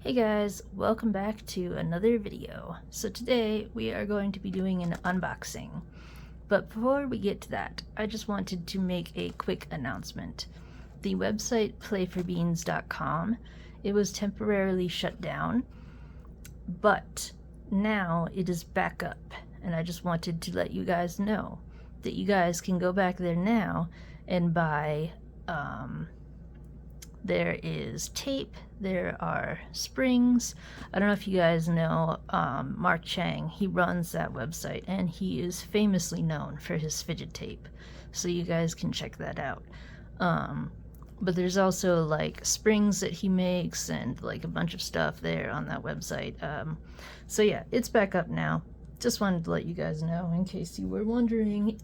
Hey guys, welcome back to another video. So today we are going to be doing an unboxing. But before we get to that, I just wanted to make a quick announcement. The website playforbeans.com, it was temporarily shut down, but now it is back up. And I just wanted to let you guys know that you guys can go back there now and buy there is tape, there are springs. I don't know if you guys know Mark Chang. He runs that website and he is famously known for his fidget tape, so you guys can check that out. But there's also like springs that he makes and like a bunch of stuff there on that website. So yeah, it's back up now. Just wanted to let you guys know in case you were wondering.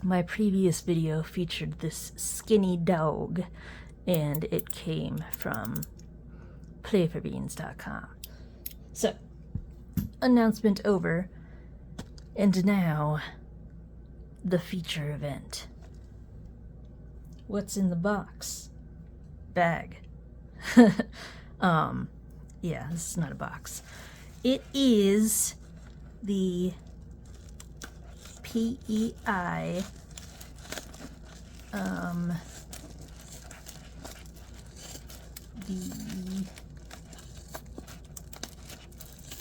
My previous video featured this skinny dog, and it came from playforbeans.com. So, announcement over, and now the feature event. What's in the box? Bag. Yeah, this is not a box. It is the PEI the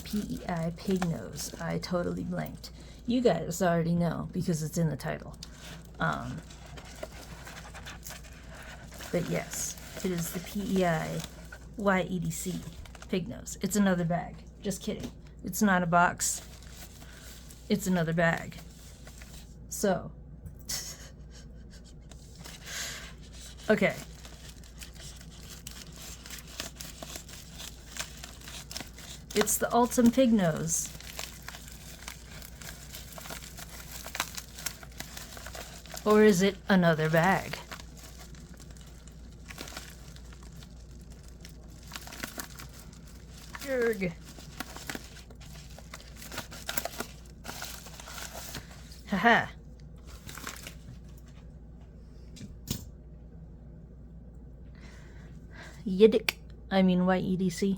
PEI Pig Nose. I totally blanked. You guys already know because it's in the title. But yes, it is the PEI YEDC Pig Nose. It's another bag. Just kidding. It's not a box. It's another bag. So, okay. It's the Ultim Pig Nose. Or is it another bag? Urgh. Haha. YEDC. I mean YEDC.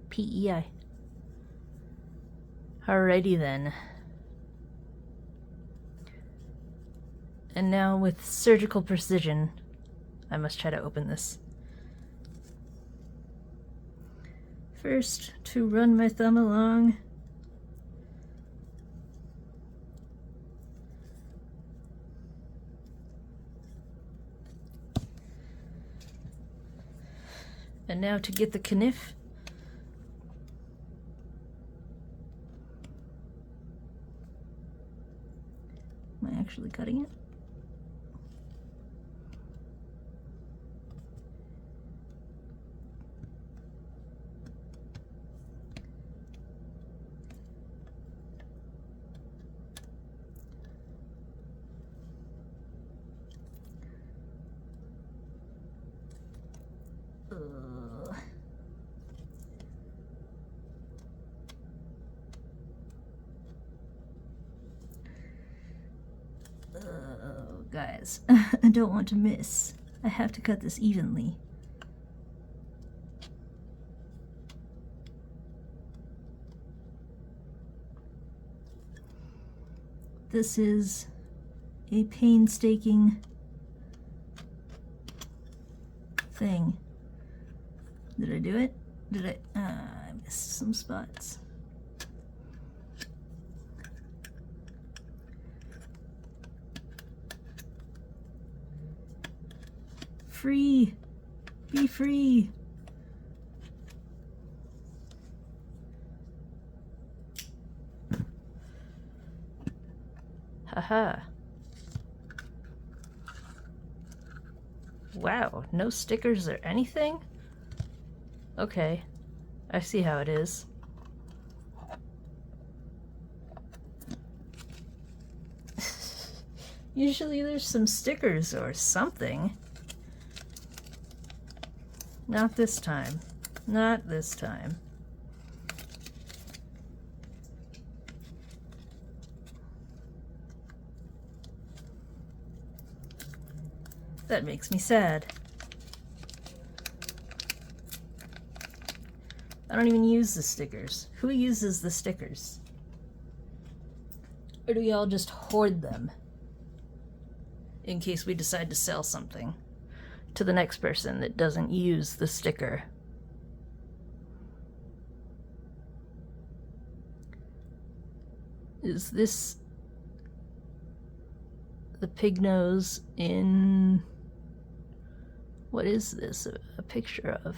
PEI. Alrighty then. And now with surgical precision, I must try to open this. First, to run my thumb along. And now to get the kniff. Am I actually cutting it? Guys, I don't want to miss. I have to cut this evenly. This is a painstaking thing. Did I do it? Did I missed some spots. Free! Be free! Haha. Wow, no stickers or anything? Okay, I see how it is. Usually there's some stickers or something. Not this time. Not this time. That makes me sad. I don't even use the stickers. Who uses the stickers? Or do we all just hoard them in case we decide to sell something to the next person that doesn't use the sticker? Is this the pig nose in... What is this a picture of?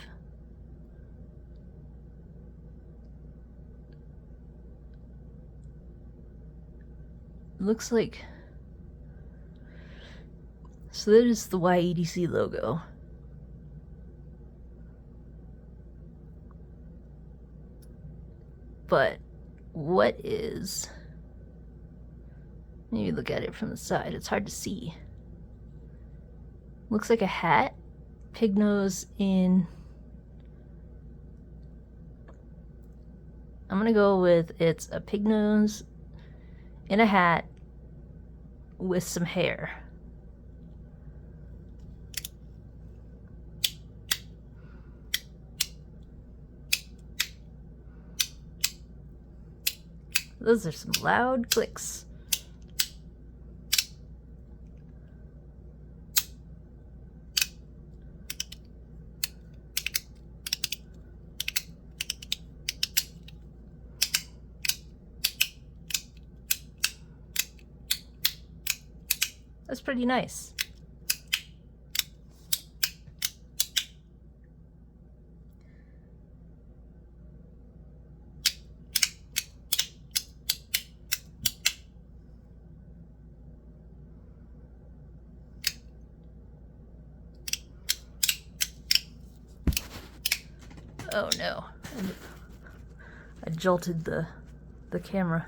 Looks like... So that is the YEDC logo. But what is... Maybe look at it from the side. It's hard to see. Looks like a hat. Pig nose in... I'm gonna go with it's a pig nose in a hat with some hair. Those are some loud clicks. That's pretty nice. Oh no. I jolted the camera.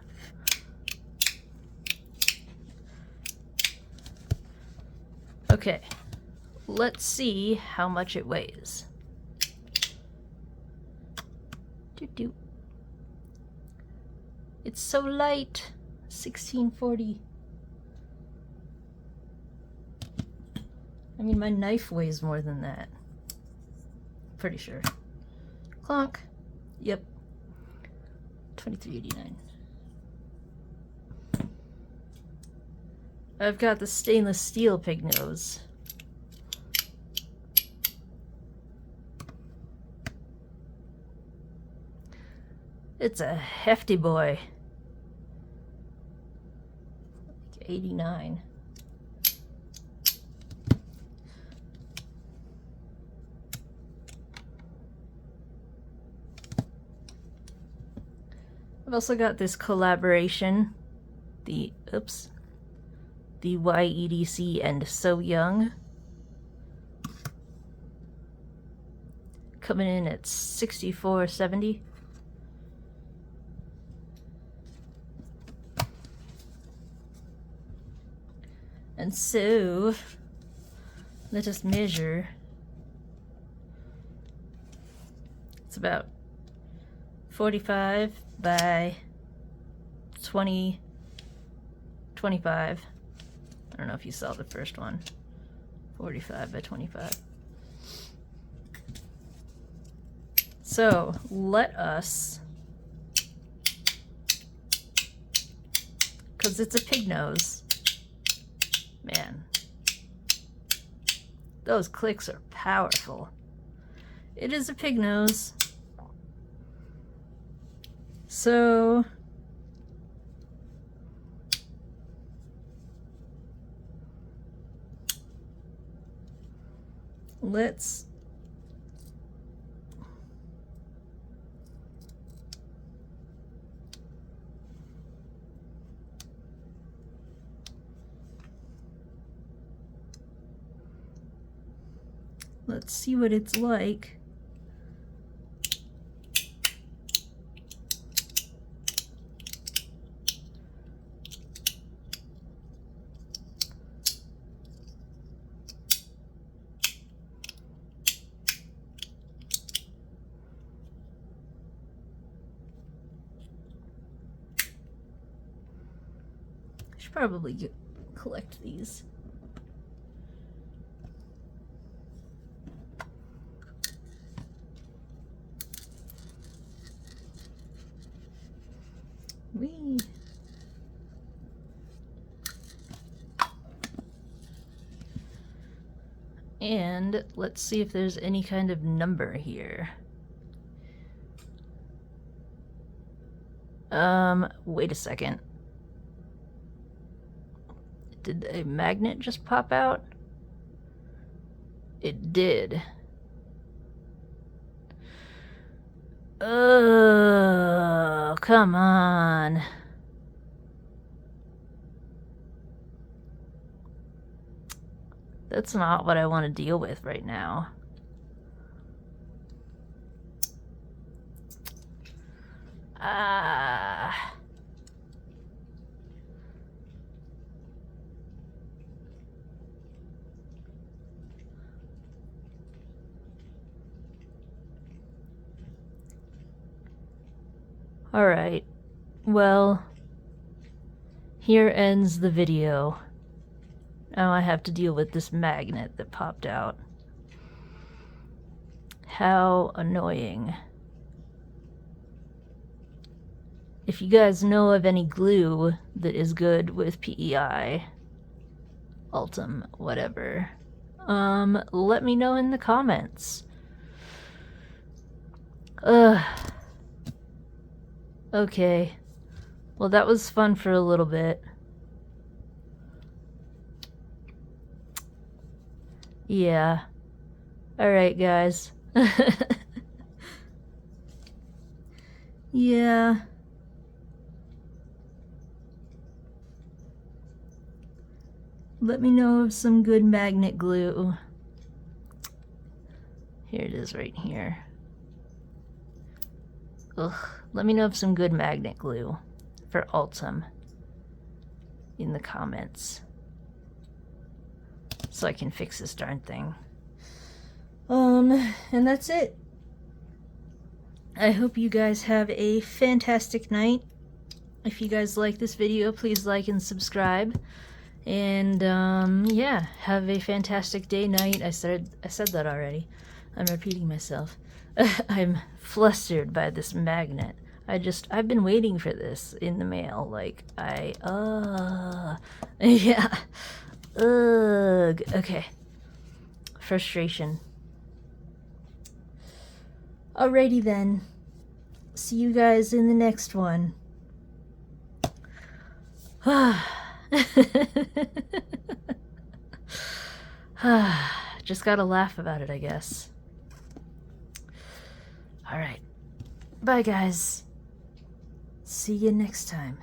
Okay, let's see how much it weighs. Doo-doo. It's so light. 1640. I mean, my knife weighs more than that. Pretty sure. Clonk. Yep. 23.89. I've got the stainless steel pig nose. It's a hefty boy. Like 89. I've also got this collaboration, the YEDC and So Young, coming in at $64.70. And so let us measure. It's about 45 by 20, 25. I don't know if you saw the first one. 45 by 25. So let us, because it's a pig nose, man, those clicks are powerful. It is a pig nose. So let's see what it's like. Probably collect these. Whee! And let's see if there's any kind of number here. Wait a second. Did a magnet just pop out? It did. Oh, come on. That's not what I want to deal with right now. Ah. Alright, well, here ends the video. Now I have to deal with this magnet that popped out. How annoying. If you guys know of any glue that is good with PEI, Ultim, whatever, let me know in the comments. Okay. Well, that was fun for a little bit. Yeah. Alright, guys. Yeah. Let me know of some good magnet glue. Here it is right here. Ugh. Let me know of some good magnet glue for Ultim in the comments, so I can fix this darn thing. And that's it. I hope you guys have a fantastic night. If you guys like this video, please like and subscribe. And yeah, have a fantastic day, night. I said that already. I'm repeating myself. I'm flustered by this magnet. I've been waiting for this in the mail. Like, yeah. Ugh. Okay. Frustration. Alrighty then. See you guys in the next one. Just gotta laugh about it, I guess. Alright. Bye, guys. See you next time.